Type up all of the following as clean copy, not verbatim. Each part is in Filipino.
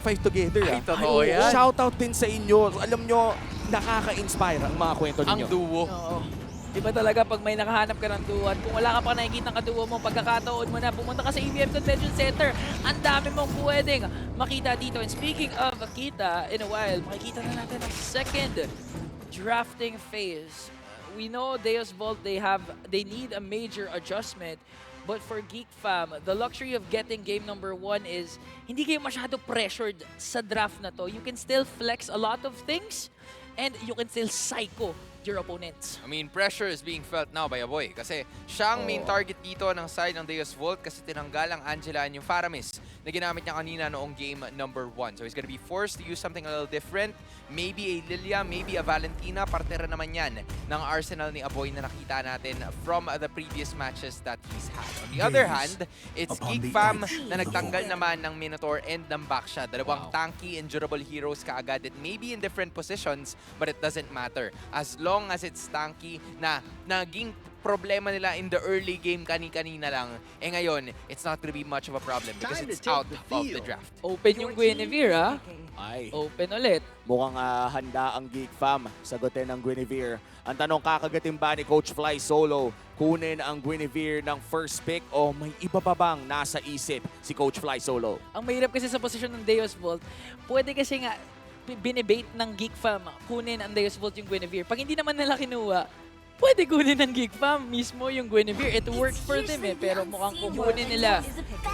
five together. Ay, totoo yan. Shoutout din sa inyo. Alam nyo, nakaka-inspire ang mga kwento ninyo. Ang duo. Oo. Iba talaga pag may nakahanap ka ng duo at kung wala ka pa nakikita ng kaduo mo, pagkakataon mo na, pumunta ka sa EVM Convention Center, ang dami mong pwedeng makita dito. And speaking of kita, in a while, makikita na natin ang second drafting phase. We know Deos Vault, they need a major adjustment. But for Geek Fam, the luxury of getting game number 1 is hindi kayo masyado pressured sa draft na to. You can still flex a lot of things and you can still psycho your opponents. I mean, pressure is being felt now by Aboy kasi siya ang main target dito ng side ng Deos Vault kasi tinanggal ang Angela and yung Faramis na ginamit niya kanina noong game number 1. So he's gonna be forced to use something a little different. Maybe a Lilia, maybe a Valentina. Partera naman yan ng arsenal ni Aboy na nakita natin from the previous matches that he's had. On the other hand, it's Geek Fam na nagtanggal naman ng Minotaur and ng Baksha. Dalawang tanky and durable heroes kaagad that maybe in different positions but it doesn't matter. As long as it's tanky na naging problema nila in the early game kani-kanina lang, eh ngayon, it's not gonna be much of a problem because it's out of the draft. Open yung Guinevere, ha? Ay, Open ulit. mukhang handa ang Geek Fam sagutin ng Guinevere. Ang tanong, kakagatin ba ni Coach Fly Solo kunin ang Guinevere ng first pick o may iba pa bang nasa isip si Coach Fly Solo? Ang mahirap kasi sa posisyon ng Deos Vault, pwede kasi nga binibait ng Geek Fam kunin ang Deos Vault yung Guinevere. Pag hindi naman nila kinuha, pwede kunin ng Geek Fam mismo yung Guinevere. It worked for them eh, pero mukhang kukunin nila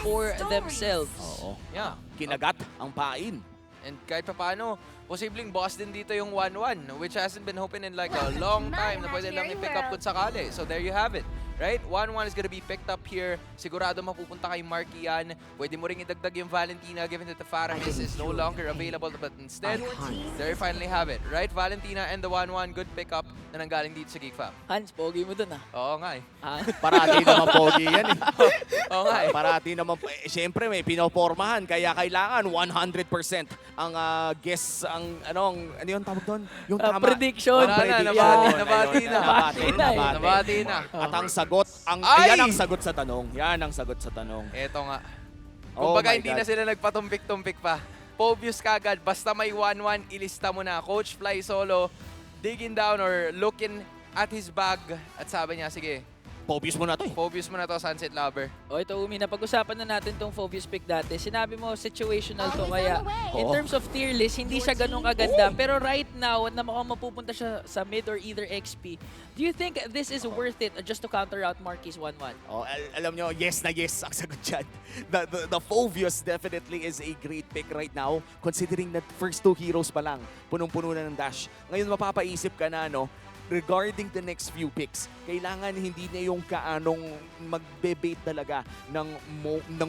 for themselves. Oo. Yeah. Kinagat ang pain. And kahit pa paano, posibleng boss din dito yung 1-1, which hasn't been hoping in like a long time na pwede lang i-pick up kung sakali. So there you have it. Right? 1-1 is gonna be picked up here. Sigurado mapupunta kay Marky yan. Pwede mo ring idagdag yung Valentina given that the Faramis is no longer available. But instead, there you finally have it. Right? Valentina and the 1-1, good pickup na nanggaling dito sa Geek Fam. Hans, pogi mo dun ah. Oo nga eh. Parati naman pogi yan eh. Oo nga eh. Parati naman, siyempre may pinopormahan, kaya kailangan 100% ang guess, ang ano yung tawag doon? Yung tama. Prediction. Wala na, nabati na. Nabati na. At ang sagot, Ay! yan ang sagot sa tanong. Yan ang sagot sa tanong. Eto nga. Oh Kumbaga my hindi God. na sila nagpatumpik-tumpik pa. Pobius kagad, basta may 1-1, ilista mo na. Coach Fly Solo, digging down or looking at his bag. At sabi niya, sige, Pobius mo na to eh. Pobius mo na to, Sunset Lover. O ito Umi, napag-usapan na natin tong Phobius pick dati. Sinabi mo situational to kaya in terms of tier list, hindi siya ganun kaganda. Pero right now, na mukhang mapupunta siya sa mid or either XP, do you think this is worth it just to counter out Marquis 1-1? Oh, alam nyo, yes na yes ang sagot dyan. The Phobius definitely is a great pick right now, considering that first two heroes pa lang, punong-puno na ng dash. Ngayon mapapaisip ka na, no, regarding the next few picks, kailangan hindi na yung kaanong magbe-bait talaga ng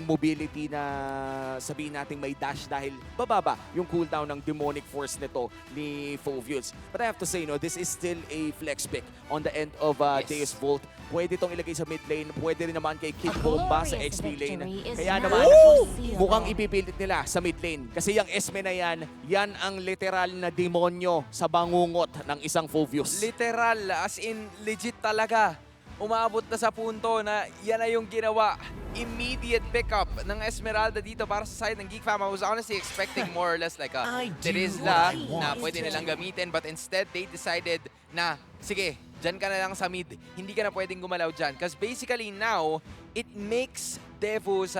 mobility na sabihin natin may dash dahil bababa yung cooldown ng demonic force nito ni Phobius. But I have to say, no, this is still a flex pick on the end of Deos Vault. Pwede itong ilagay sa mid lane, pwede rin naman kay Kid Bomba sa XP lane. Kaya naman, mukhang ipipilit nila sa mid lane. Kasi yung Esme na yan ang literal na demonyo sa bangungot ng isang Phobius. Literal, as in legit talaga. Umabot na sa punto na yan na yung ginawa. Immediate pickup ng Esmeralda dito para sa side ng Geek Fam. I was honestly expecting more or less like a Terizla na pwede nilang gamitin. But instead, they decided na, sige, dyan ka na lang sa mid. Hindi ka na pwedeng gumalaw dyan. Because basically now, it makes Devu's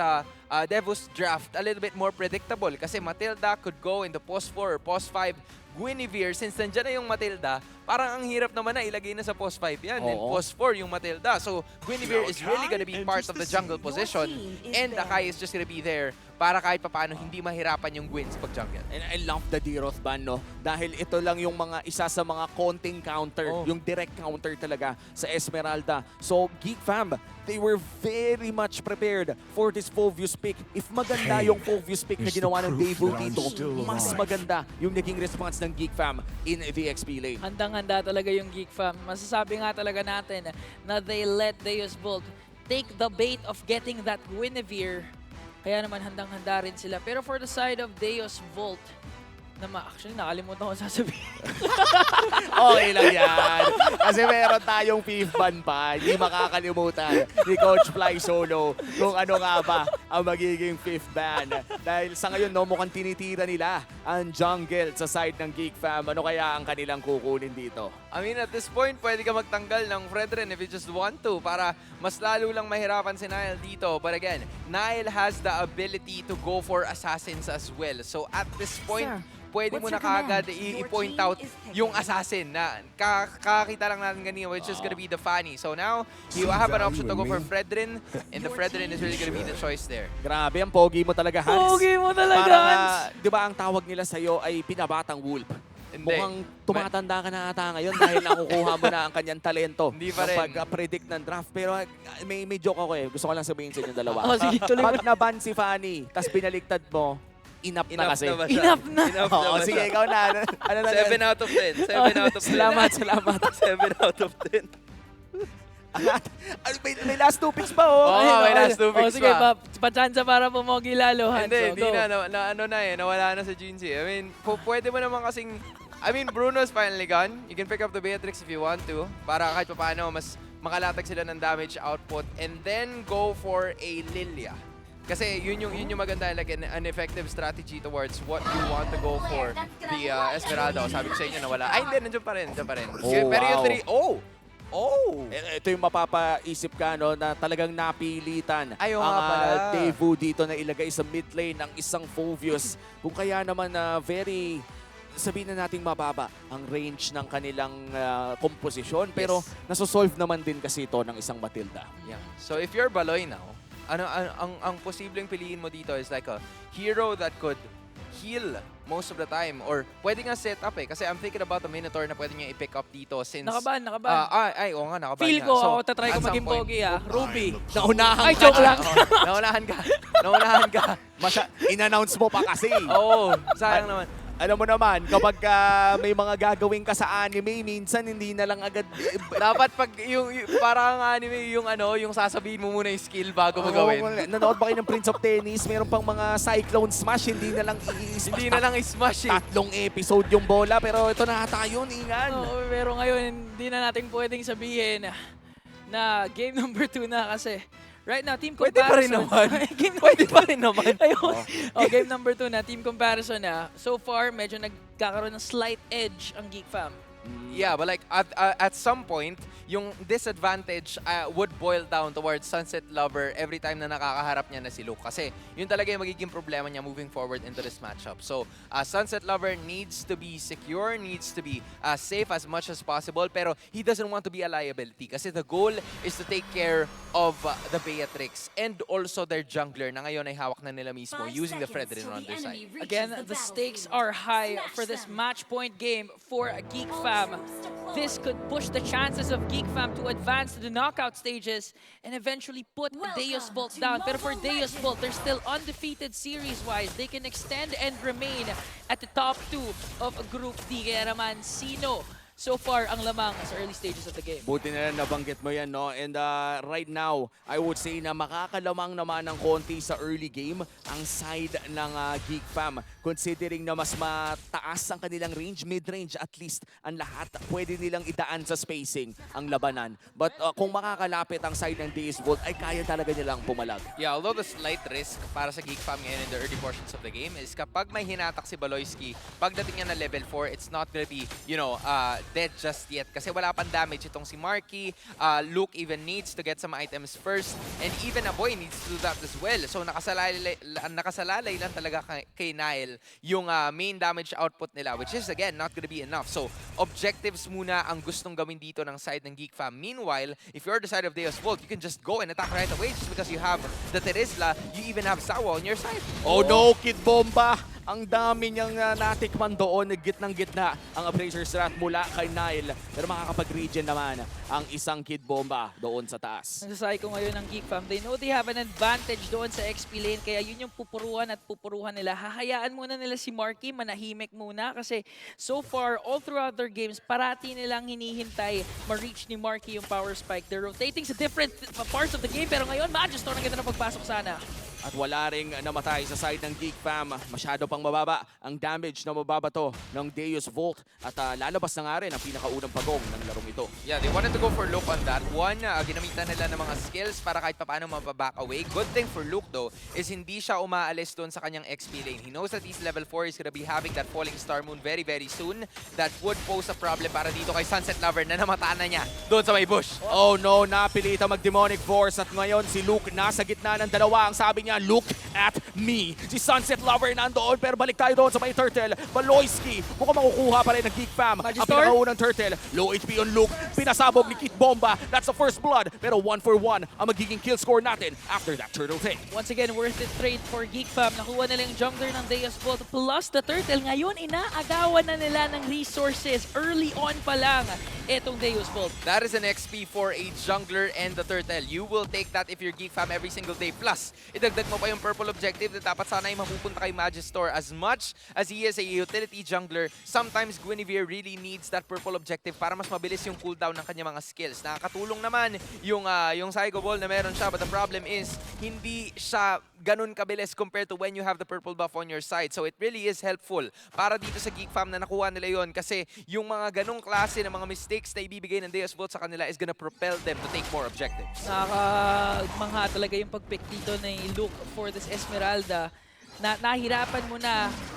draft a little bit more predictable. Kasi Matilda could go into post 4 or post 5. Guinevere, since nandyan na yung Matilda, parang ang hirap naman na ilagay na sa post 5 yan. And post 4 yung Matilda. So Guinevere is really gonna be part of the jungle position. And Akai is just gonna be there para kahit papaano hindi mahirapan yung Gwyn sa pag-jungle. And I love the Deos ban, no? Dahil ito lang yung isa sa mga konting counter, yung direct counter talaga sa Esmeralda. So, Geek Fam, they were very much prepared for this Phobius pick. If maganda yung Phobius pick na ginawa ng DEVU dito, mas maganda yung naging response ng Geek Fam in the XP lane. Handang-handa talaga yung Geek Fam. Masasabi nga talaga natin na they let Deos Vault take the bait of getting that Guinevere. Kaya naman handang-handa rin sila. Pero for the side of Deos Vault, actually nakalimutan ko sasabihin. Okay lang yan. Kasi meron tayong fifth ban pa. Hindi makakalimutan ni Coach Fly Solo kung ano nga ba ang magiging 5th ban. Dahil sa ngayon, no, mukhang tinitira nila ang jungle sa side ng Geek Fam. Ano kaya ang kanilang kukunin dito? I mean, at this point, pwede ka magtanggal ng Fredren if you just want to para mas lalo lang mahirapan si Nile dito. But again, Nile has the ability to go for assassins as well. So at this point, pwede mo na kaagad i-point out yung assassin na kakakita lang natin kanina, which is gonna be the Fanny. So now, you have an option to go for Fredren, and the Fredren is really gonna be the choice there. Grabe, ang pogi mo talaga, Hans. Pogi mo talaga, Parang, Hans. di ba ang tawag nila sa'yo ay pinabatang wolf? Hindi. Mukhang tumatanda ka na ata ngayon dahil nakukuha mo na ang kanyang talento Hindi pa rin. pag-predict ng draft. Pero may joke ako eh. Gusto ko lang sabihin sa inyo dalawa. Oh, sige, tuloy mo. Pag naban si Fanny, tas pinaliktad mo, enough na kasi. ba siya? Enough na. Enough na Oo, ba sige, siya? ikaw na. Ano na? 7 out of 10. 7 out of 10. Salamat. 7 out of 10. may last 2 picks pa, oh. Oo, may last 2 picks sige, pa. pa-chance para pumogi lalo, Hans. Hindi, So, hindi go. ano na eh, nawala na sa Jinzi. I mean, pwede mo naman kasing, Bruno's finally gone. You can pick up the Beatrix if you want to, para kahit paano mas makalatag sila ng damage output, and then go for a Lilia. Kasi yun yung maganda, like an effective strategy towards what you want to go for the Esmeralda. Sabi ko sa inyo, nawala. Ay, hindi, nandiyan pa rin. Oh, Pero yung wow. 3, Oh! Ito yung mapapaisip ka, no, na talagang napilitan Ayaw ang nga pala. DEVU dito na ilagay sa mid lane ng isang Phoveus. Kung kaya naman na very, sabihin na nating mababa ang range ng kanilang komposisyon. Pero nasosolve naman din kasi ito ng isang Matilda. Yeah. So if you're Baloy now, ang posibleng piliin mo dito is like a hero that could heal most of the time, or pwede nga set up eh, kasi I'm thinking about the Minotaur na pwede niya i-pick up dito since Nakaban. oo nga, nakaban Feel nga. ko, So, ako tatry ko at some maging point- pogi, Ruby. Naunahan Ay, ka joke na. lang. Naunahan ka. In-announce mo pa kasi. Oo, sayang naman. Alam mo naman, kapag may mga gagawin ka sa anime, minsan hindi na lang agad... Dapat pag yung parang anime, yung sasabihin mo muna yung skill bago mo gawin. Nanood ba kayo ng Prince of Tennis? Meron pang mga Cyclone Smash, hindi na lang Hindi na lang i-smash eh. 3 episode yung bola, pero ito na tayo, ingan. Oo, pero ngayon, hindi na natin pwedeng sabihin na game number 2 na kasi. Right now, team Pwede comparison. pa rin naman. Game Pwede pa rin naman. Ayun. Game number 2 na, team comparison na. So far, medyo nagkakaroon ng slight edge ang Geek Fam. Yeah, but like at some point, yung disadvantage would boil down towards Sunset Lover every time na nakakaharap niya na si Luke. Kasi yun talaga yung magiging problema niya moving forward into this matchup. So, Sunset Lover needs to be secure, needs to be safe as much as possible, pero he doesn't want to be a liability. Kasi the goal is to take care of the Beatrix and also their jungler na ngayon ay hawak na nila mismo using the Fredrin on their side. Again, the stakes are high for this match point game for Geek Fam. This could push the chances of Geek Fam to advance to the knockout stages and eventually put Deos Vault down. Pero for Deos Vault, they're still undefeated series-wise. They can extend and remain at the top 2 of Group D. Kaya naman, sino so far ang lamang sa early stages of the game? Buti na lang nabanggit mo yan, no? And right now, I would say na makakalamang naman ng konti sa early game ang side ng Geek Fam. Considering na mas mataas ang kanilang range, mid-range at least, ang lahat pwede nilang idaan sa spacing ang labanan. But kung makakalapit ang side ng Deos Vault, ay kaya talaga nilang pumalag. Yeah, although the slight risk para sa Geek Fam ngayon in the early portions of the game is kapag may hinatak si Baloyski, pagdating niya na level 4, it's not gonna be, dead just yet. Kasi wala pang damage itong si Marky. Luke even needs to get some items first. And even Aboy needs to do that as well. So nakasalalay lang talaga kay Nile yung main damage output nila, which is again not gonna be enough. So objectives muna ang gustong gawin dito ng side ng Geek Fam. Meanwhile, if you're the side of Deos Vault, you can just go and attack right away just because you have the Terizla, you even have Sawa on your side. Oh no, Kid Bomba! Ang dami niyang natikman doon, gitnang-gitna ang Abrasier Strat mula kay Nile. Pero makakapag-regen naman ang isang Kid Bomba doon sa taas. Nasasabi ko ngayon ng Geek Fam, they know they have an advantage doon sa XP lane, kaya yun yung pupuruan nila. Hahayaan muna nila si Marky, manahimik muna, kasi so far, all throughout their games, parati nilang hinihintay ma-reach ni Marky yung power spike. They're rotating sa different parts of the game, pero ngayon, Majestor ang ganda na pagpasok sana. At wala ring namatay sa side ng Geek Fam. Masyado pang mababa ang damage na mababato ng Deos Vault. At lalabas na nga rin ang pinakaunang pagong ng larong ito. Yeah, they wanted to go for Luke on that one. Ginamitan nila ng mga skills para kahit papaano mababack away. Good thing for Luke though is hindi siya umaalis doon sa kanyang XP lane. He knows that he's level 4. He's gonna be having that Falling Star Moon very soon. That would pose a problem para dito kay Sunset Lover na namataan na niya doon sa may bush. Oh no, napilitan mag-Demonic Force at ngayon si Luke nasa gitna ng dalawa. Ang sabi niya, look at me. Si Sunset Lover nandoon pero balik tayo doon sa may turtle. Baloyski, mukhang makukuha pa rin ng Geek Fam. Ang pinakaunang turtle, low HP on Luke. Pinasabog ni Kit Bomba. That's the first blood. Pero 1 for 1 ang magiging kill score natin after that turtle take. Once again, worth it trade for Geek Fam. Nakuha nila yung jungler ng Deos Vault plus the turtle. Ngayon, inaagawan na nila ng resources early on pa lang itong Deos Vault. That is an XP for a jungler and the turtle. You will take that if you're Geek Fam every single day. Plus, idagdag mo pa yung purple objective na dapat sana ay mapupunta kay Magistor. As much as he is a utility jungler, sometimes Guinevere really needs that purple objective para mas mabilis yung cooldown ng kanyang mga skills. Nakakatulong naman yung Psycho Ball na meron siya, but the problem is, hindi siya ganun kabilis compared to when you have the purple buff on your side. So it really is helpful para dito sa Geek Fam na nakuha nila yon kasi yung mga ganung klase ng mga mistakes na ibibigay ng Deos Vault sa kanila is gonna propel them to take more objectives. Nakakmangha talaga yung pag-pick dito ni Luke for this Esmeralda. Nahirapan mo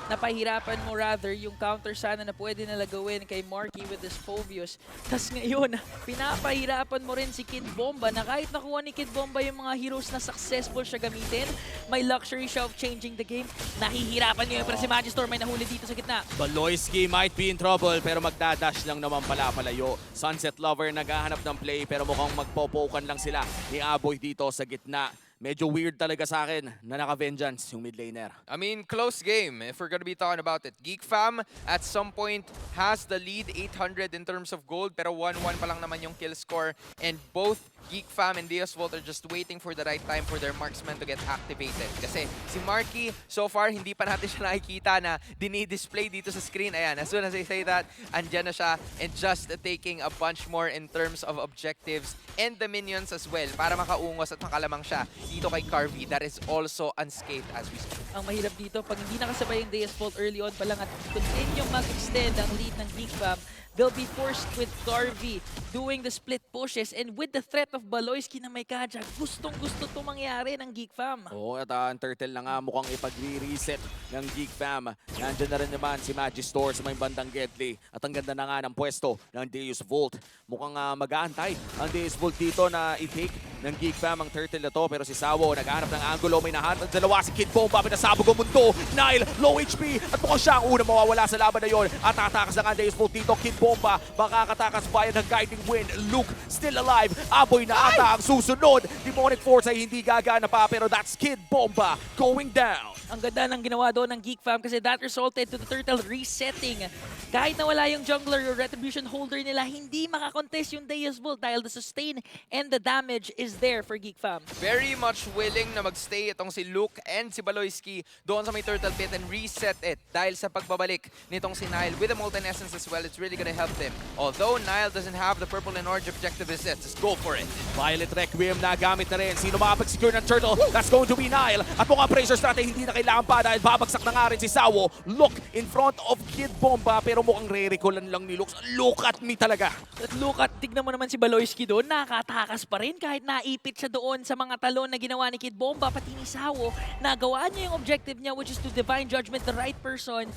napahirapan mo rather yung counter sana na pwede nila gawin kay Marky with this Phobius. Tapos ngayon, pinapahirapan mo rin si Kid Bomba na kahit nakuha ni Kid Bomba yung mga heroes na successful siya gamitin, may luxury siya of changing the game. Nahihirapan niyo pero si Magistor may nahuli dito sa gitna. Baloyski might be in trouble pero magdadash lang naman pala palayo. Sunset Lover naghahanap ng play pero mukhang magpopokan lang sila ni Aboy dito sa gitna. Medyo weird talaga sa akin na naka-vengeance yung mid laner. I mean, close game if we're gonna be talking about it. Geek Fam at some point has the lead 800 in terms of gold pero 1-1 pa lang naman yung kill score and both Geek Fam and Deos Vault are just waiting for the right time for their marksman to get activated. Kasi si Marky, so far, hindi pa natin siya nakikita na dinidisplay dito sa screen. Ayan, as soon as I say that, andyan na siya and just taking a bunch more in terms of objectives and the minions as well para makaungos at makalamang siya dito kay Carvey that is also unscathed as we speak. Ang mahirap dito, pag hindi nakasabay yung Deos Vault early on pa lang at continue mag-extend ang lead ng Geek Fam, they'll be forced with Carvey doing the split pushes and with the threat of Baloyski na may kajag, gustong-gusto ito mangyari ng Geek Fam. Oo, at ang turtle na nga mukhang ipag-re-reset ng Geek Fam. Nandiyan na rin naman si Magistor sa may bandang Gedley. At ang ganda na nga ng pwesto ng Deos Vault. Mukhang mag-aantay ang Deos Vault dito na i-take ng Geek Fam ang turtle na to. Pero si Sawo naghahanap ng angulo. May nahanap ng dalawa si Kid Bomba. Pinasabog ang mundo. Nile, low HP. At mukhang siya ang unang mawawala sa laban na yon. At tatakas na nga ang Deos Vault dito. Kid Bomba makakatakas via ng guiding wind. Luke still alive. Aboy na ata ang susunod. Demonic Force ay hindi gagana pa pero that's Kid Bomba going down. Ang ganda ng ginawa doon ng Geek Fam kasi that resulted to the turtle resetting. Kahit na wala yung jungler or retribution holder nila, hindi makakontest yung Deos Vault dahil the sustain and the damage is there for Geek Fam. Very much willing na magstay itong si Luke and si Baloyski doon sa may turtle pit and reset it dahil sa pagbabalik nitong si Nile with the Molten Essence as well. It's really gonna help them. Although Nile doesn't have the purple and orange objective as yet, just go for it. Violet Requiem na gamit na rin. Sino makapag-secure ng turtle? That's going to be Nile. At mukhang pressure strategy hindi na kailangan pa dahil babagsak na nga rin si Sawo. Look in front of Kid Bomba pero mukhang re-recolan lang ni Luke. Look at me talaga. At look at, tignan mo naman si Baloyski doon, nakatakas pa rin kahit naipit siya doon sa mga talon na ginawa ni Kid Bomba, pati ni Sawo. Nagawa niya yung objective niya which is to Divine Judgment the right person.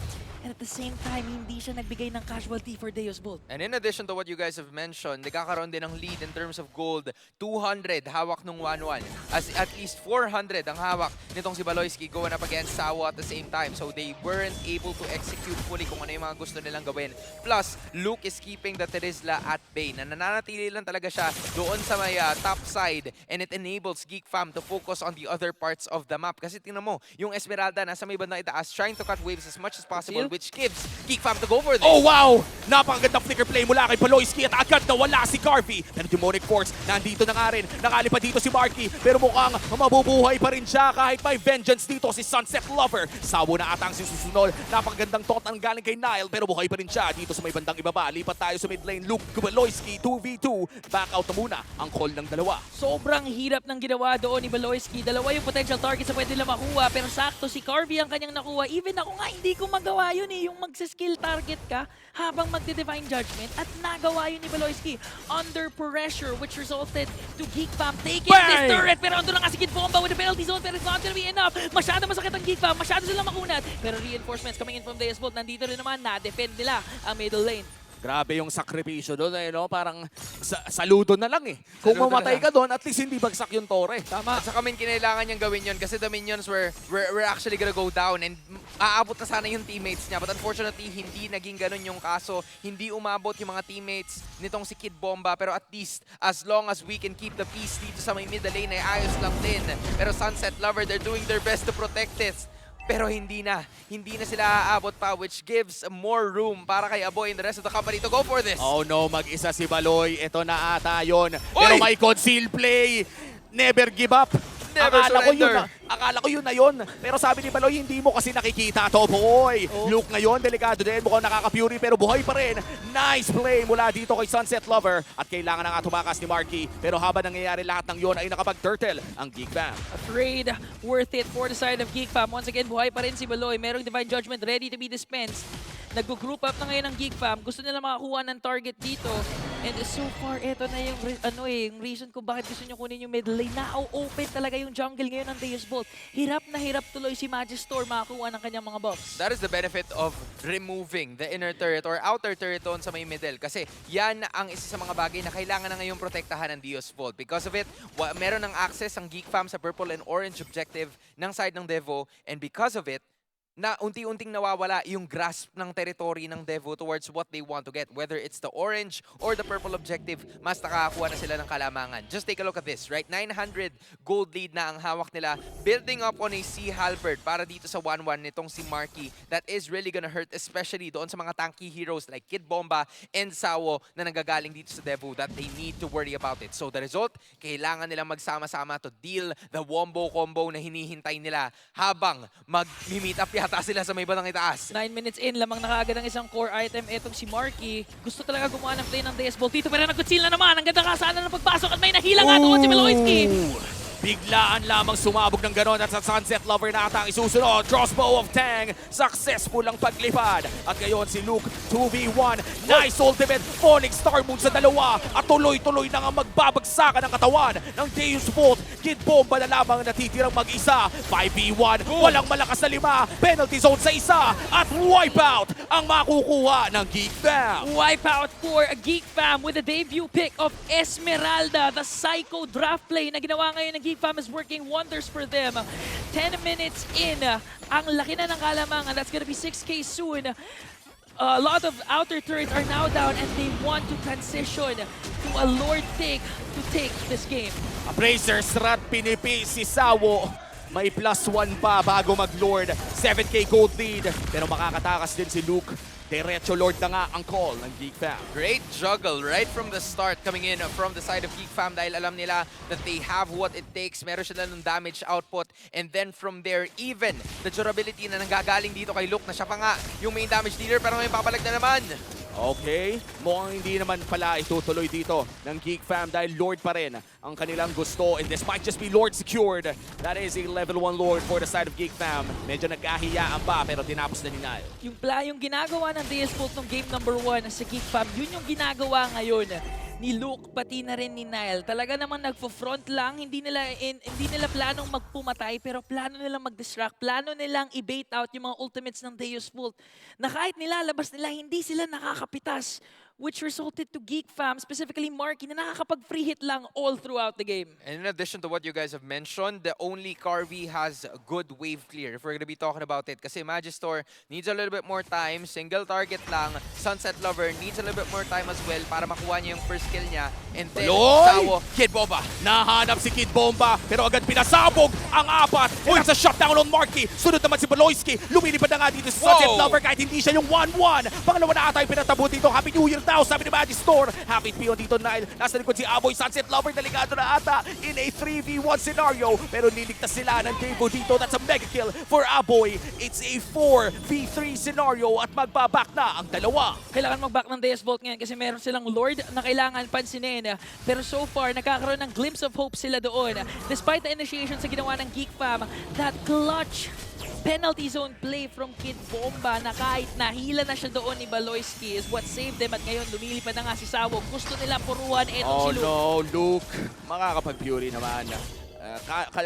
And at the same time, hindi siya nagbigay ng casualty for Deos Vault. And in addition to what you guys have mentioned, nagkakaroon din ng lead in terms of gold. 200 hawak nung 1-1. As at least 400 ang hawak nitong si Baloyski going up against Sawo at the same time. So they weren't able to execute fully kung ano yung mga gusto nilang gawin. Plus, Luke is keeping the Terizla at bay. Na nananatili lang talaga siya doon sa may top side. And it enables Geek Fam to focus on the other parts of the map. Kasi tingnan mo, yung Esmeralda nasa may bandang itaas, trying to cut waves as much as possible which gives Geek Fam to go for this. Oh wow! Napakagandang flicker play mula kay Paloyski at agad na wala si Carvey. Pero Demonic Force, nandito na nga rin. Nakalipad dito si Marky. Pero mukhang mabubuhay pa rin siya kahit may vengeance dito si Sunset Lover. Sawo na atang si susunod. Napakagandang tot ang galing kay Nile pero buhay pa rin siya dito sa may bandang ibaba. Lipat tayo sa mid lane. Luke Paloyski, 2v2. Back out na muna ang call ng dalawa. Sobrang hirap ng ginawa doon ni Baloyski. Dalawa yung potential targets na pwede nila makuha. Pero sakto si Carvey ang kanyang nakuha. Even ako nga, hindi ko magawa yun eh. Yung magsa-skill target ka habang magde-divine judgment. At nagawa yun ni Baloyski under pressure which resulted to Geek Fam taking this turret. Pero ando na nga si Kid Bomba with the penalty zone. Pero it's not gonna be enough. Masyado masakit ang Geek Fam. Masyado silang makunat. Pero reinforcements coming in from Deos Vault. Nandito rin naman na-defend nila ang middle lane. Grabe yung sakripisyo doon eh, no? Parang saludo na lang eh. Kung Saludo mamatay na ka doon, at least hindi bagsak yung tore. Tama. At saka kinailangan niyang gawin yun kasi the minions were actually gonna go down and aabot na sana yung teammates niya. But unfortunately, hindi naging ganun yung kaso. Hindi umabot yung mga teammates nitong si Kid Bomba. Pero at least, as long as we can keep the peace dito sa may middle lane, ay ayos lang din. Pero Sunset Lover, they're doing their best to protect this. Pero hindi na sila aabot pa, which gives more room para kay Aboy and the rest of the company to go for this. Oh no, mag-isa si Baloy. Ito na ata yun. Pero may conceal play. Never give up. Never surrender. Akala ko yun na yun. Pero sabi ni Baloy, hindi mo kasi nakikita to, boy. Luke ngayon, delikado din. Mukhang nakaka-fury pero buhay pa rin. Nice play mula dito kay Sunset Lover. At kailangan na nga tumakas ni Marky. Pero habang nangyayari lahat ng yun ay nakapag-turtle ang Geek Fam. Afraid, worth it for the side of Geek Fam. Once again, buhay pa rin si Baloy. Merong Divine Judgment ready to be dispensed. Nag-group up na ngayon ng Geek Fam. Gusto nila makakuha ng target dito. And so far, eto na yung, yung reason kung bakit gusto nyo kunin yung middle lane. Na-open talaga yung jungle ngayon ng Deos Vault. Hirap na hirap tuloy si Magistor makakuha ng kanyang mga buffs. That is the benefit of removing the inner turret or outer turret doon sa may middle. Kasi yan ang isa sa mga bagay na kailangan na ngayong protektahan ng Deos Vault. Because of it, meron ng access ang Geek Fam sa purple and orange objective ng side ng DEVU. And because of it, na unti-unting nawawala yung grasp ng territory ng DEVU towards what they want to get. Whether it's the orange or the purple objective, mas nakakakuha na sila ng kalamangan. Just take a look at this, right? 900 gold lead na ang hawak nila. Building up on a Sea Halberd para dito sa 1-1 nitong si Marky. That is really gonna hurt, especially doon sa mga tanky heroes like Kid Bomba and Sawo na nanggagaling dito sa DEVU that they need to worry about it. So the result, kailangan nilang magsama-sama to deal the wombo combo na hinihintay nila habang mag-meet up yata sila sa may bandang itaas. 9 minutes in, lamang nakaagad ang isang core item. Etong si Marky, gusto talaga gumawa ng play ng Deos Vault dito, pero nag-conceal na naman. Ang ganda kasana ng pagpasok at may nahila nga doon si Baloyski. Biglaan lamang sumabog ng ganon at sa Sunset Lover na ata ang isusunod. Crossbow of Tang, successful ang paglipad. At ngayon si Luke, 2v1. Nice ultimate, falling star moon sa dalawa. At tuloy-tuloy na nga magbabagsakan ang katawan ng Deos Vault. Kid Bomba na lamang natitirang mag-isa. 5v1, walang malakas na 5. Penalty zone sa isa. At wipeout ang makukuha ng Geek Fam. Wipeout for a Geek Fam with the debut pick of Esmeralda. The psycho draft play na ginawa ngayon ng Geek Fam is working wonders for them. 10 minutes in, ang laki na ng kalamangan. That's gonna be 6K soon. A lot of outer turrets are now down and they want to transition to a Lord take to take this game. Bracer Strat pinipi si Sawo. May +1 pa bago mag-Lord. 7K gold lead. Pero makakatakas din si Luke. Diretso Lord na nga ang call ng Geek Fam. Great juggle right from the start coming in from the side of Geek Fam dahil alam nila that they have what it takes. Meron sila ng damage output and then from there, even the durability na nanggagaling dito kay Luke na siya pa nga yung main damage dealer pero ngayon papalag na naman. Okay, mukhang hindi naman pala itutuloy dito ng Geek Fam dahil Lord pa rin ang kanilang gusto. And this might just be Lord secured. That is a level 1 Lord for the side of Geek Fam. Medyo nagkahiyaan pa pero tinapos na ni Nile. Yung ginagawa ng Deos Vault ng game number 1 sa Geek Fam, yun yung ginagawa ngayon ni Luke pati na rin ni Nile. Talaga naman nagfo-front lang, hindi nila planong magpumatay pero plano nilang mag-distract, plano nilang i-bait out yung mga ultimates ng Deos Vault na kahit nilalabas nila, hindi sila nakakapitas which resulted to Geek Fam, specifically Marky, na nakakapag-free hit lang all throughout the game. And in addition to what you guys have mentioned, the only Carvey has a good wave clear if we're gonna be talking about it. Kasi Magister needs a little bit more time, single target lang. Sunset Lover needs a little bit more time as well para makuha niya yung first kill niya. And then, Sawo, Kid Bomba! Nahanap si Kid Bomba, pero agad pinasabog ang apat. Uy, sa shutdown on Marky. Sunod naman si Baloyski. Lumilipad na nga dito si Sunset Lover kahit hindi siya yung 1-1. Pangalawa na ata yung pinatabo dito. Happy New Year daw, sabi ni Magister. Happy Pion dito, Nile. Nasa likod si Aboy. Sunset Lover, delikado na ata in a 3v1 scenario. Pero liligtas sila ng DEVU dito. That's a mega kill for Aboy. It's a 4v3 scenario at magbaback na ang dalawa. Kailangan mag-back ng Deos Vault ngayon kasi meron silang Lord na kailangan pansinin. Pero so far, nagkakaroon ng glimpse of hope sila doon. Despite the initiation sa ginawa ng Geek Fam, that clutch penalty zone play from Kid Bomba na kahit nahila na siya doon ni Baloyski is what saved them at ngayon lumilipad na nga si Sawo. Gusto nila puruhan etong si Luke. No, Luke. Makakapag-fury naman.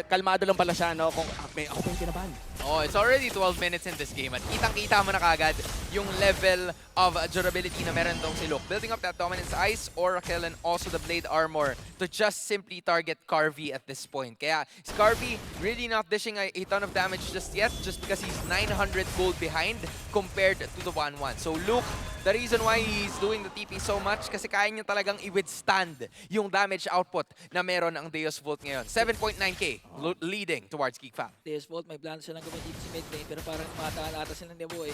Kalmado lang pala siya, no? Kung ako pa yung kinabahan. Oh, it's already 12 minutes in this game at kitang-kita mo na kagad yung level of durability na meron tong si Luke. Building up that dominance ice, Oracle, and also the blade armor to just simply target Carvey at this point. Kaya is Carvey really not dishing a ton of damage just yet just because he's 900 gold behind compared to the 1-1. So Luke, the reason why he's doing the TP so much kasi kaya niya talagang i-withstand yung damage output na meron ang Deos Vault ngayon. 7.9k leading towards Geek Fam. Deos Vault, may plan silang gawin dito si mid lane pero parang mataan ata sila ni Boy.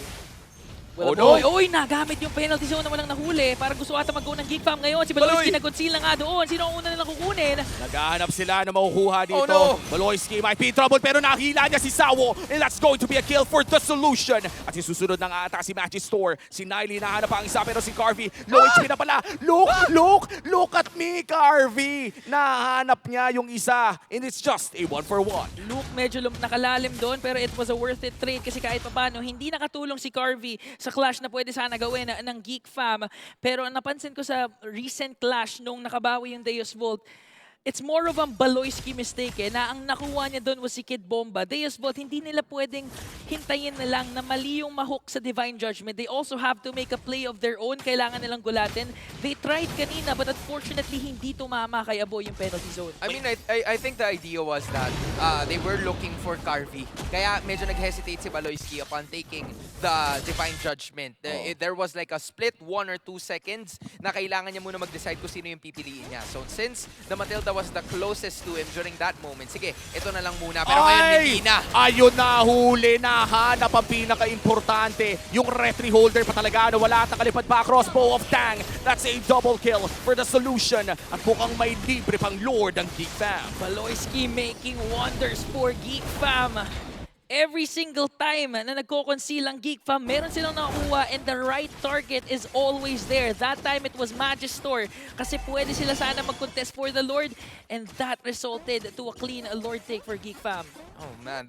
Oh no! Uy, nagamit yung penalty zone na walang nahuli. Parang gusto ata mag-go ng Geek Fam ngayon. Si Baloyski nag-conceal na nga doon. Sino ang una nilang kukunin? Naghahanap sila na makukuha dito. Oh no! Baloyski might be in trouble pero nakihila niya si Sawo. And that's going to be a kill for the solution. At susunod na nga ata si Magister. Si Niley nahanap pa ang isa pero si Carvey. Low HP na pala. Look at me, Carvey. Nahanap niya yung isa. And it's just a 1-for-1. Luke medyo nakalalim doon pero it was a worth it trade kasi kahit paano hindi nakatulong si Carvey sa clash na pwede sana gawin ng Geek Fam. Pero napansin ko sa recent clash nung nakabawi yung Deos Vault, it's more of a Baloyski mistake na ang nakuha niya doon was si Kid Bomba. Deos Vault, hindi nila pwedeng hintayin na lang na mali yung mahook sa Divine Judgment. They also have to make a play of their own. Kailangan nilang gulatin. They tried kanina but unfortunately hindi tumama kay Aboy yung penalty zone. I mean, I think the idea was that they were looking for Carvey. Kaya medyo nag-hesitate si Baloyski upon taking the Divine Judgment. There was like a split 1 or 2 seconds na kailangan niya muna mag-decide kung sino yung pipiliin niya. So since the Matilda was the closest to him during that moment, sige, ito na lang muna. Pero ngayon hindi na. Ayun na, huli na. Hanap ang pinaka-importante. Yung retry holder pa talaga na wala at nakalipad pa crossbow of Tang. That's a double kill for the solution. At mukhang may libre pang Lord ang Geek Fam. Baloyski making wonders for Geek Fam. Every single time na nagko-conceal ang Geek Fam, meron silang nakuha and the right target is always there. That time it was Magister kasi pwede sila sana mag-contest for the Lord and that resulted to a clean Lord take for Geek Fam. Oh man,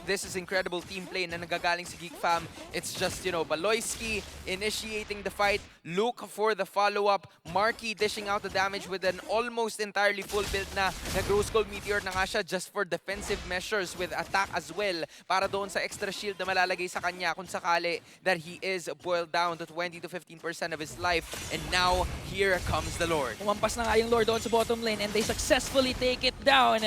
this is incredible team play na nagagaling sa Geek Fam. It's just, you know, Baloyski initiating the fight, Luke for the follow-up, Marky dishing out the damage with an almost entirely full build na nag-Rose Gold Meteor na nga siya just for defensive measures with attack as well para doon sa extra shield na malalagay sa kanya kung sakali that he is boiled down to 20 to 15% of his life. And now, here comes the Lord. Umampas na nga yung Lord doon sa bottom lane and they successfully take it down.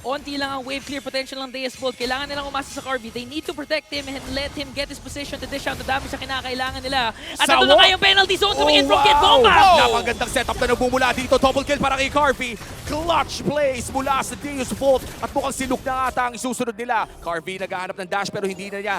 Onti lang ang wave clear potential ng Deos Vault. Kailangan nilang umasa sa Carvey. They need to protect him and let him get his position to dish out the damage na kinakailangan nila. At ito na nga yung penalty zone coming in from Kid Bomba! Napagandang setup na nabumula dito. Double kill para kay Carvey. Clutch plays mula sa Deos Vault. At mukhang si Luke na ata ang isusunod nila. Carvey naghahanap ng dash pero hindi na niya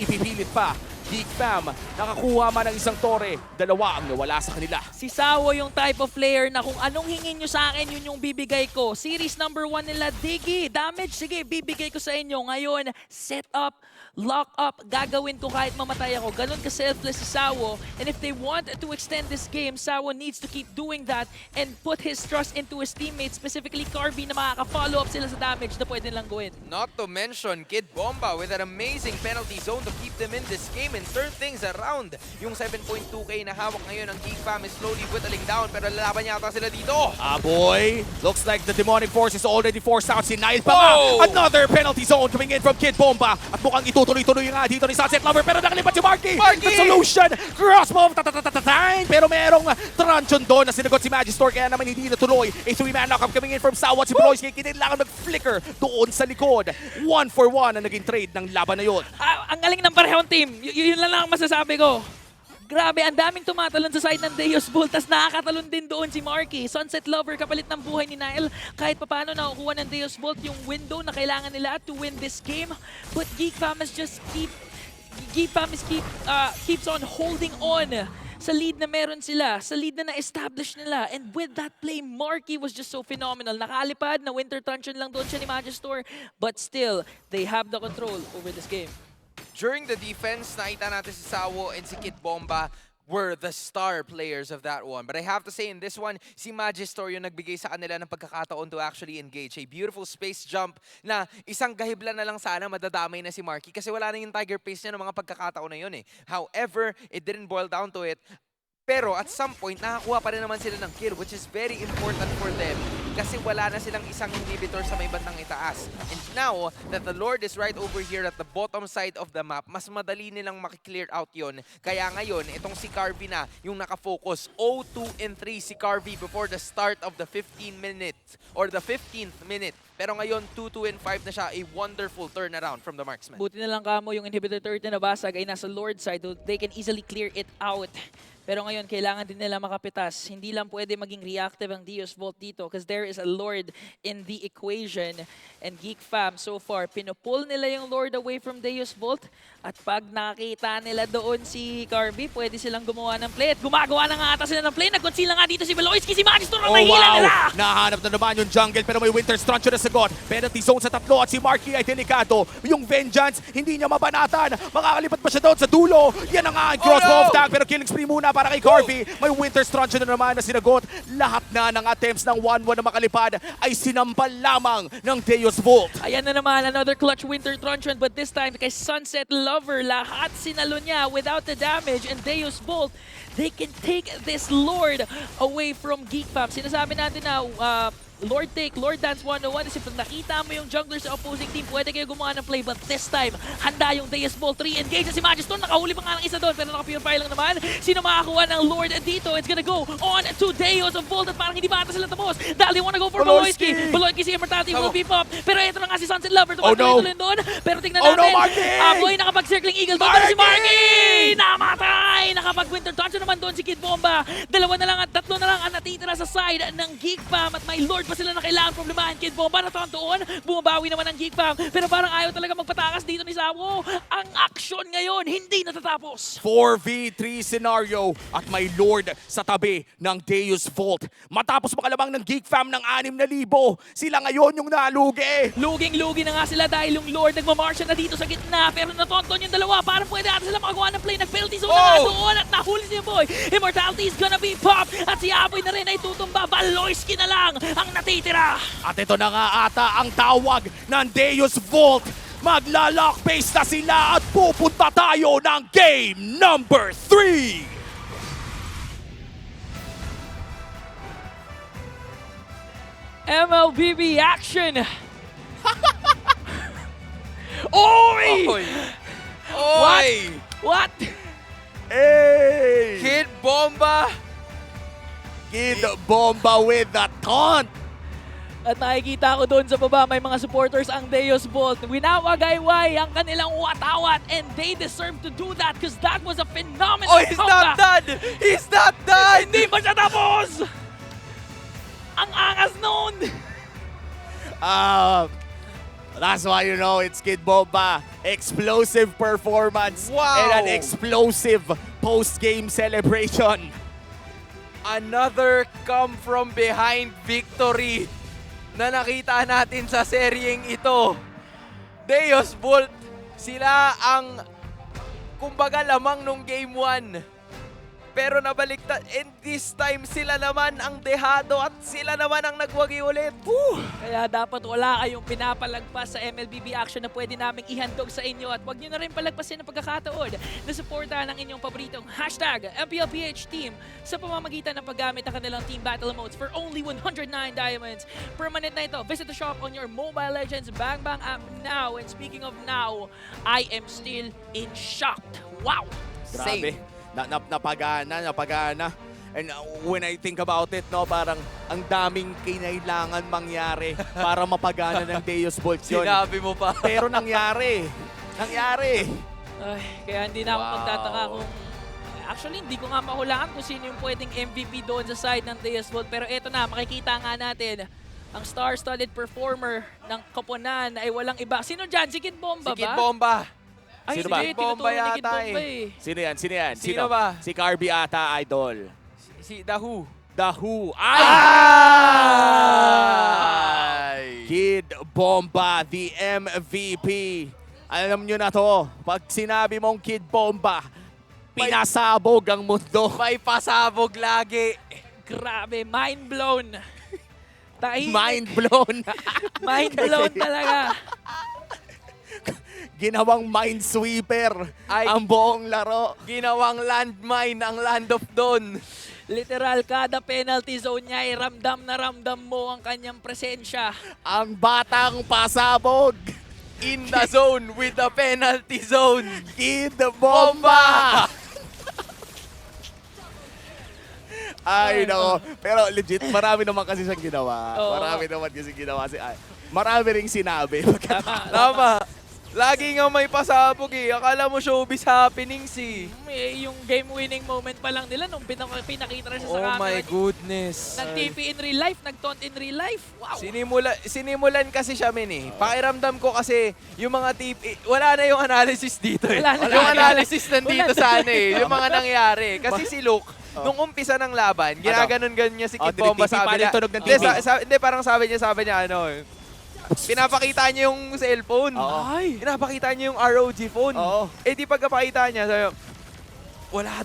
ipipilit pa. Geek Fam, nakakuha man ng isang tore. Dalawa ang nawala sa kanila. Si Sawo yung type of player na kung anong hingin nyo sa akin, yun yung bibigay ko. Series number 1 nila, Diggy, damage, sige, bibigay ko sa inyo. Ngayon, set up, lock up, gagawin ko kahit mamatay ako. Ganun ka-selfless si Sawo. And if they want to extend this game, Sawo needs to keep doing that and put his trust into his teammates, specifically Carvey, na makaka-follow up sila sa damage na pwede lang gawin. Not to mention Kid Bomba with an amazing penalty zone to keep them in this game. and turn things around. Yung 7.2k na hawak ngayon ng Geek Fam is slowly whittling down, pero lalaban yata sila dito. Boy, looks like the demonic force is already forced out. Si Nile pa nga. Another penalty zone coming in from Kid Bomba. At mukhang itutuloy-tuloy nga dito ni Sunset Lover, pero nakalipat si Marky. The solution, crossbow, tatatatatain. Pero merong truncheon doon na sinagot si Magister, kaya naman hindi natuloy. A 3-man knockup coming in from Sawat. Si Bloisky kinailangan mag-flicker doon sa likod. 1-for-1 ang naging trade ng laban na yun. Ang galing ng parehong team. Yun lang ang masasabi ko. Grabe, ang daming tumatalon sa side ng Deos Vault, tas nakakatalon din doon si Marky. Sunset Lover, kapalit ng buhay ni Nile. Kahit papaano nakukuha ng Deos Vault yung window na kailangan nila to win this game. But Geek Fam keeps on holding on sa lead na meron sila, sa lead na na-establish nila. And with that play, Marky was just so phenomenal. Nakalipad, na Winter Truncheon lang doon siya ni Magister. But still, they have the control over this game. During the defense, nakita natin si Sawo and si Kid Bomba were the star players of that one. But I have to say, in this one, si Magister yung nagbigay sa kanila ng pagkakataon to actually engage. A beautiful space jump na isang gahibla na lang sana madadamay na si Marky kasi wala na yung Tiger Pace niya ng mga pagkakataon na yun eh. However, it didn't boil down to it. Pero at some point, nakakuha pa rin naman sila ng kill, which is very important for them kasi wala na silang isang inhibitor sa may bandang itaas. And now that the Lord is right over here at the bottom side of the map, mas madali nilang makiklear out yon. Kaya ngayon, itong si Carvey na yung nakafocus. 0-2 and 3 si Carvey before the start of the 15 minutes or the 15th minute. Pero ngayon, 2-2 and 5 na siya. A wonderful turnaround from the marksman. Buti na lang kamo yung inhibitor turret na nabasag ay nasa Lord side. They can easily clear it out. Pero ngayon, kailangan din nila makapitas. Hindi lang pwede maging reactive ang Deos Vault dito because there is a Lord in the equation. And Geek Fam, so far, pinupull nila yung Lord away from Deos Vault. At pag nakita nila doon si Carvey, pwede silang gumawa ng play. At gumagawa na nga ata sila ng play. Nag-conceal na nga dito si Veloisky, si Magister ang nahila nila! Nahanap na naman yung jungle pero may Winter Truncheon na sagot. Penalty zone sa tatlo at si Marky ay delikado. Yung Vengeance, hindi niya mabanatan. Makakalipat pa siya doon sa dulo. Yan ang nga ang crossbow of tag pero killing spree muna para kay Carvey. May Winter Truncheon na naman na sinagot. Lahat na ng attempts ng 1-1 na makalipad ay sinampal lamang ng Deos Vault. Ayan na naman, another clutch Winter Truncheon, but this time kay Sunset Lover, lahat sinalo niya without the damage, and Deos Vault, they can take this Lord away from Geek Fam. Sinasabi natin na Lord take, Lord dance 101 kasi pag nakita mo yung jungler sa opposing team, pwede kayo gumawa ng play, but this time, handa yung Deos Vault 3, engage na si Magister, nakahuli pa nga ng isa doon, pero naka-purify lang naman. Sino makakuha ng Lord dito? It's gonna go on to Deos Vault at parang hindi ba ata sila tapos dahil they wanna go for Veloisky. Veloisky si Immortality will be pop, pero ito na nga si Sunset Lover, tuloy-tuloy doon, pero tignan natin. Aboy, nakapag-circling eagle doon, pero si Marky! Namatay! Nakapag-Winter Truncheon naman doon si Kid Bomba. Dalawa na lang at tatlo na lang ang natitira sa side ng Geek Fam at may Lord pa sila na kailangan problemahin. Kid Bomba na doon, bumabawi naman ang Geek Fam, pero parang ayaw talaga magpatakas dito ni Sawo. Ang action ngayon, hindi natatapos. 4v3 scenario at may Lord sa tabi ng Deos Vault. Matapos makalabang ng Geek Fam ng 6,000, sila ngayon yung nalugi. Luging-lugi na nga sila dahil yung Lord nagmamarsya na dito sa gitna, pero natonton yung dalawa. Parang pwede ata sila makagawa ng play. Nag-penalty zone na nga doon at nahuli si Boy. Immortality is gonna be pop at si Aboy na rin ay tutumba. Veloisky na lang ang natitira. At ito na nga ata ang tawag ng Deos Vault. Magla-lock base na sila at pupunta tayo ng game number 3. MLBB action. Oy! Oy! What? Hey! Kid Bomba! Kid Bomba with the taunt. At nakikita ko doon sa baba, may mga supporters ang Deos Vault. Winawagayway ang kanilang watawat and they deserve to do that because that was a phenomenal He's not done! He's not done! Hindi pa siya tapos! Ang angas noon! That's why you know it's Kid Bomba. Explosive performance and an explosive post-game celebration. Another come from behind victory na nakita natin sa seryeng ito. Deos Vault, sila ang kumbaga lamang nung game 1. Pero nabaliktad. And this time, sila naman ang dehado at sila naman ang nagwagi ulit. Kaya dapat wala kayong pinapalagpas sa MLBB action na pwede naming ihandog sa inyo at wag nyo na rin palagpasin ang pagkakataon na suportahan ang inyong paboritong #MPLPH team sa pamamagitan ng paggamit ng kanilang team battle modes for only 109 diamonds. Permanent na ito. Visit the shop on your Mobile Legends Bang Bang app now. And speaking of now, I am still in shock. Wow! Grabe. Napagana. And when I think about it, no, parang ang daming kinailangan mangyari para mapagana ng Deos Vault yun. Sinabi mo pa. Pero nangyari. Ay, kaya hindi na ako Wow. magtataka kung... Actually, hindi ko nga mahulaan kung sino yung pwedeng MVP doon sa side ng Deos Vault. Pero eto na, makikita nga natin ang star-studded performer ng koponan ay walang iba. Sino dyan? Si Kid Bomba ba? Si Kid Bomba. Ay, Sino ba? hindi, Bomba tinuturo ni Kid yata Bomba eh. Sino yan? Sino ba? Si Carby ata, idol. Si DEVU. The Who. Ay! Kid Bomba, the MVP. Alam nyo na to, pag sinabi mong Kid Bomba, pinasabog ang mundo. May pasabog lagi. Grabe, mind blown. Mind blown. Mind blown talaga. Ginawang minesweeper Ay. ang buong laro. Ginawang landmine ang Land of Dawn. Literal, kada penalty zone niya ay ramdam na ramdam mo ang kanyang presensya. Ang batang pasabog. In the zone with the penalty zone. Kid Bomba! Ay, nako. Pero legit, marami naman kasi siyang ginawa. Oo. Marami naman kasi ginawa si Ay. Marami ring sinabi. Tama. Lagi nga may pasabog eh. Akala mo showbiz happenings eh. Yung game-winning moment pa lang nila nung pinakita na siya sa Oh camera. my goodness. Nag-TP in real life, nag-taunt in real life. Wow! Sinimulan kasi siya min eh. Pakiramdam ko kasi yung mga wala na yung analysis dito eh. Wala na. Yung analysis nandito Wala na. sa ano eh. Yung mga nangyari. Kasi si Luke, nung umpisa ng laban, ginaganon-ganon niya si Kid Bomba, tinitipa sabi niya niya. tunog ng Hindi, TV. hindi, parang sabi niya ano, pinapakita niya yung cellphone. Oo. Ay! Pinapakita niya yung ROG phone. Oo. Eh di pagkapakita niya, sabi, wala.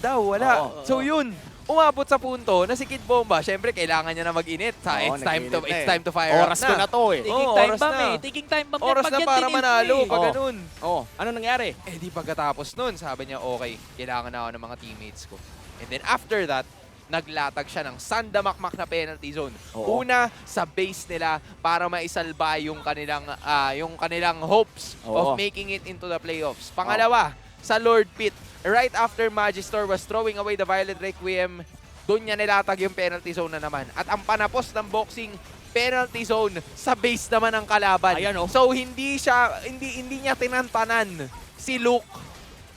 Oo. So yun, umabot sa punto na si Kid Bomba, syempre kailangan niya na mag-init. Oo, It's time to fire Oras up ko na to eh. Taking Oo, time oras bomb na. eh. Taking time bomb Oras yan pag na yan para tinilip manalo, eh. pag Oo. ganun. Oh, ano nangyari? Eh di pagkatapos nun, sabi niya, okay, kailangan na ako ng mga teammates ko. And then after that, naglatag siya ng sandamakmak na penalty zone. Oo. Una, sa base nila para maisalba yung kanilang hopes Oo. of making it into the playoffs. Pangalawa, sa Lord Pit, right after Magister was throwing away the Violet Requiem, doon niya nilatag yung penalty zone na naman. At ang panapos ng boxing, penalty zone sa base naman ng kalaban. Ayan, oh. So hindi niya tinantanan si Luke.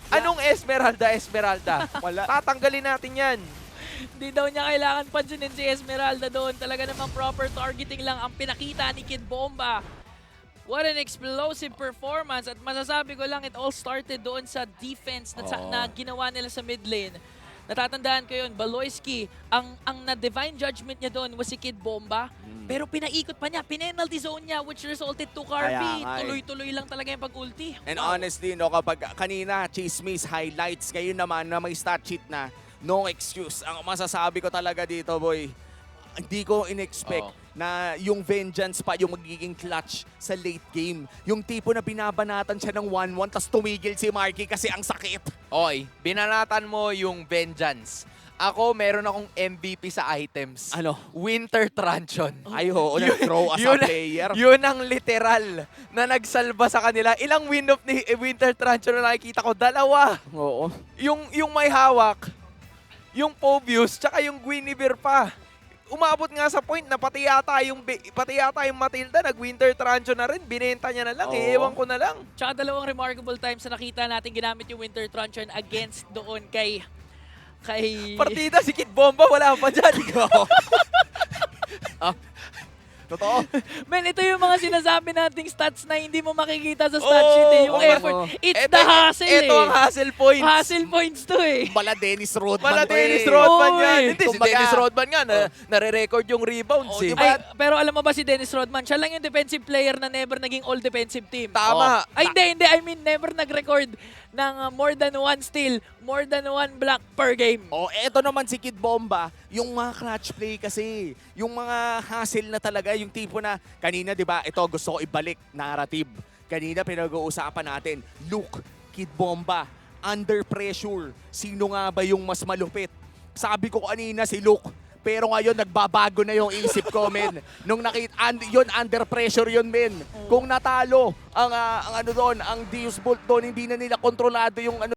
Anong Esmeralda? Wala. Tatanggalin natin yan. Hindi daw niya kailangan pansinin si Esmeralda doon. Talaga namang proper targeting lang ang pinakita ni Kid Bomba. What an explosive performance. At masasabi ko lang, it all started doon sa defense na ginawa nila sa mid lane. Natatandaan ko yun, Baloyski, ang na-divine judgment niya doon was si Kid Bomba. Pero pinaikot pa niya, penalty zone niya, which resulted to Carby. Kaya nga eh. Tuloy-tuloy lang talaga yung pag-ulti. And Wow. honestly, no, kapag kanina, chismis, highlights, ngayon naman na may stat sheet na, no excuse. Ang masasabi ko talaga dito, boy, hindi ko in-expect na yung vengeance pa yung magiging clutch sa late game. Yung tipo na binabanatan siya ng 1-1 tapos tumigil si Marky kasi ang sakit. Oy, binanatan mo yung vengeance. Ako, meron akong MVP sa items. Ano? Winter Truncheon. Ay, oo, nag-throw as a player. Yun ang literal na nagsalba sa kanila. Ilang win of ni Winter Truncheon na nakikita ko? 2. Oo. Yung may hawak, yung Pobius, tsaka yung Guinevere pa. Umabot nga sa point na pati yata yung Matilda, nag-Winter Truncheon na rin. Binenta niya na lang, ewan ko na lang. Tsaka 2 remarkable times na nakita natin ginamit yung Winter Truncheon against doon kay Partida si Kid Bomba, wala pa dyan. Totoo. Men, ito yung mga sinasabi nating stats na hindi mo makikita sa stat sheet eh. Yung Oo, effort. It's the hassle eh. Ito ang hassle points. Hassle points to eh. Bala Dennis Rodman. Wala to Dennis eh. Rodman Oo, yan. eh. Hindi, si Kumbaga- Dennis Rodman nga, nare-record yung rebounds Oh, eh. diba? Ay, pero alam mo ba si Dennis Rodman, siya lang yung defensive player na never naging all-defensive team. Tama. Ay, hindi. I mean, never nag-record ng more than one steal, more than one block per game. Oh, eto naman si Kid Bomba, yung mga clutch play kasi, yung mga hustle na talaga, yung tipo na, kanina 'di ba, ito gusto ko ibalik, narrative. Kanina pinag-uusapan natin, Luke, Kid Bomba, under pressure, sino nga ba yung mas malupit? Sabi ko kanina si Luke, pero ngayon nagbabago na yung isip ko, men. Nung nakita, yun under pressure yun, men. Kung natalo ang ano doon, ang Deos Vault doon, hindi na nila kontrolado yung ano